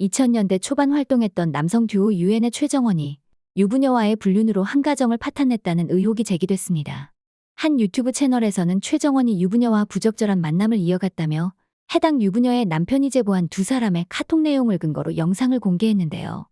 2000년대 초반 활동했던 남성 듀오 유엔의 최정원이 유부녀와의 불륜으로 한 가정을 파탄냈다는 의혹이 제기됐습니다. 한 유튜브 채널에서는 최정원이 유부녀와 부적절한 만남을 이어갔다며 해당 유부녀의 남편이 제보한 두 사람의 카톡 내용을 근거로 영상을 공개했는데요.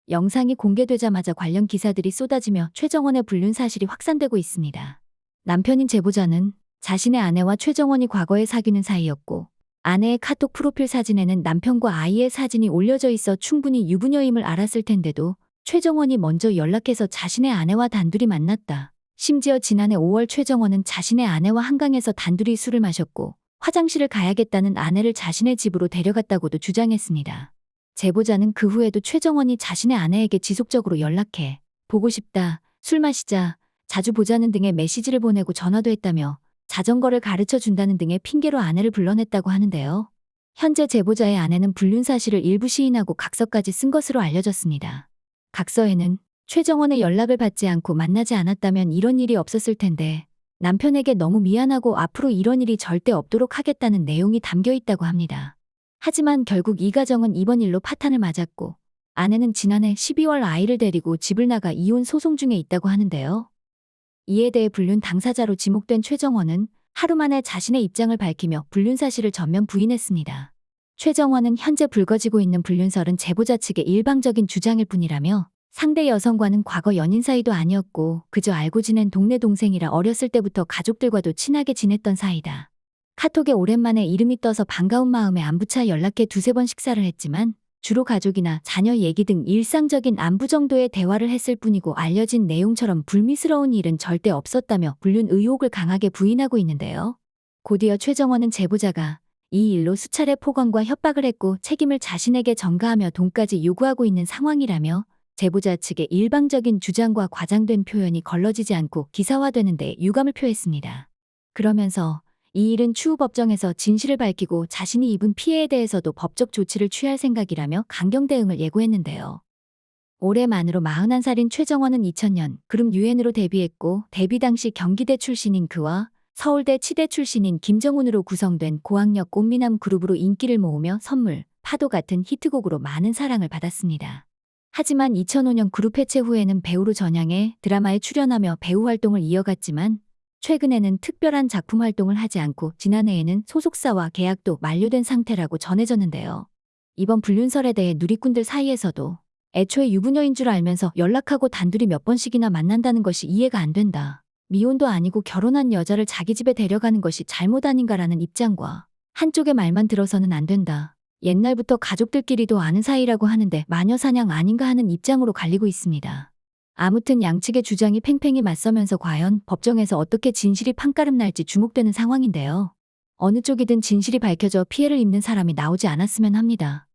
영상이 공개되자마자 관련 기사들이 쏟아지며 최정원의 불륜 사실이 확산되고 있습니다. 남편인 제보자는 자신의 아내와 최정원이 과거에 사귀는 사이였고 아내의 카톡 프로필 사진에는 남편과 아이의 사진이 올려져 있어 충분히 유부녀임을 알았을 텐데도 최정원이 먼저 연락해서 자신의 아내와 단둘이 만났다. 심지어 지난해 5월 최정원은 자신의 아내와 한강에서 단둘이 술을 마셨고 화장실을 가야겠다는 아내를 자신의 집으로 데려갔다고도 주장했습니다. 제보자는 그 후에도 최정원이 자신의 아내에게 지속적으로 연락해 보고 싶다, 술 마시자, 자주 보자는 등의 메시지를 보내고 전화도 했다며 자전거를 가르쳐 준다는 등의 핑계로 아내를 불러냈다고 하는데요. 현재 제보자의 아내는 불륜 사실을 일부 시인하고 각서까지 쓴 것으로 알려졌습니다. 각서에는 최정원의 연락을 받지 않고 만나지 않았다면 이런 일이 없었을 텐데 남편에게 너무 미안하고 앞으로 이런 일이 절대 없도록 하겠다는 내용이 담겨 있다고 합니다. 하지만 결국 이 가정은 이번 일로 파탄을 맞았고 아내는 지난해 12월 아이를 데리고 집을 나가 이혼 소송 중에 있다고 하는데요. 이에 대해 불륜 당사자로 지목된 최정원은 하루 만에 자신의 입장을 밝히며 불륜 사실을 전면 부인했습니다. 최정원은 현재 불거지고 있는 불륜설은 제보자 측의 일방적인 주장일 뿐이라며 상대 여성과는 과거 연인 사이도 아니었고 그저 알고 지낸 동네 동생이라 어렸을 때부터 가족들과도 친하게 지냈던 사이다. 카톡에 오랜만에 이름이 떠서 반가운 마음에 안부차 연락해 두세 번 식사를 했지만 주로 가족이나 자녀 얘기 등 일상적인 안부 정도의 대화를 했을 뿐이고 알려진 내용처럼 불미스러운 일은 절대 없었다며 불륜 의혹을 강하게 부인하고 있는데요. 곧이어 최정원은 제보자가 이 일로 수차례 폭언과 협박을 했고 책임을 자신에게 전가하며 돈까지 요구하고 있는 상황이라며 제보자 측의 일방적인 주장과 과장된 표현이 걸러지지 않고 기사화되는 데 유감을 표했습니다. 그러면서 이 일은 추후 법정에서 진실을 밝히고 자신이 입은 피해에 대해서도 법적 조치를 취할 생각이라며 강경 대응을 예고했는데요. 올해 만으로 41살인 최정원은 2000년 그룹 유엔으로 데뷔했고 데뷔 당시 경기대 출신인 그와 서울대 치대 출신인 김정훈으로 구성된 고학력 꽃미남 그룹으로 인기를 모으며 선물, 파도 같은 히트곡으로 많은 사랑을 받았습니다. 하지만 2005년 그룹 해체 후에는 배우로 전향해 드라마에 출연하며 배우 활동을 이어갔지만 최근에는 특별한 작품 활동을 하지 않고 지난해에는 소속사와 계약도 만료된 상태라고 전해졌는데요. 이번 불륜설에 대해 누리꾼들 사이에서도 애초에 유부녀인 줄 알면서 연락하고 단둘이 몇 번씩이나 만난다는 것이 이해가 안 된다. 미혼도 아니고 결혼한 여자를 자기 집에 데려가는 것이 잘못 아닌가라는 입장과 한쪽의 말만 들어서는 안 된다. 옛날부터 가족들끼리도 아는 사이라고 하는데 마녀사냥 아닌가 하는 입장으로 갈리고 있습니다. 아무튼 양측의 주장이 팽팽히 맞서면서 과연 법정에서 어떻게 진실이 판가름 날지 주목되는 상황인데요. 어느 쪽이든 진실이 밝혀져 피해를 입는 사람이 나오지 않았으면 합니다.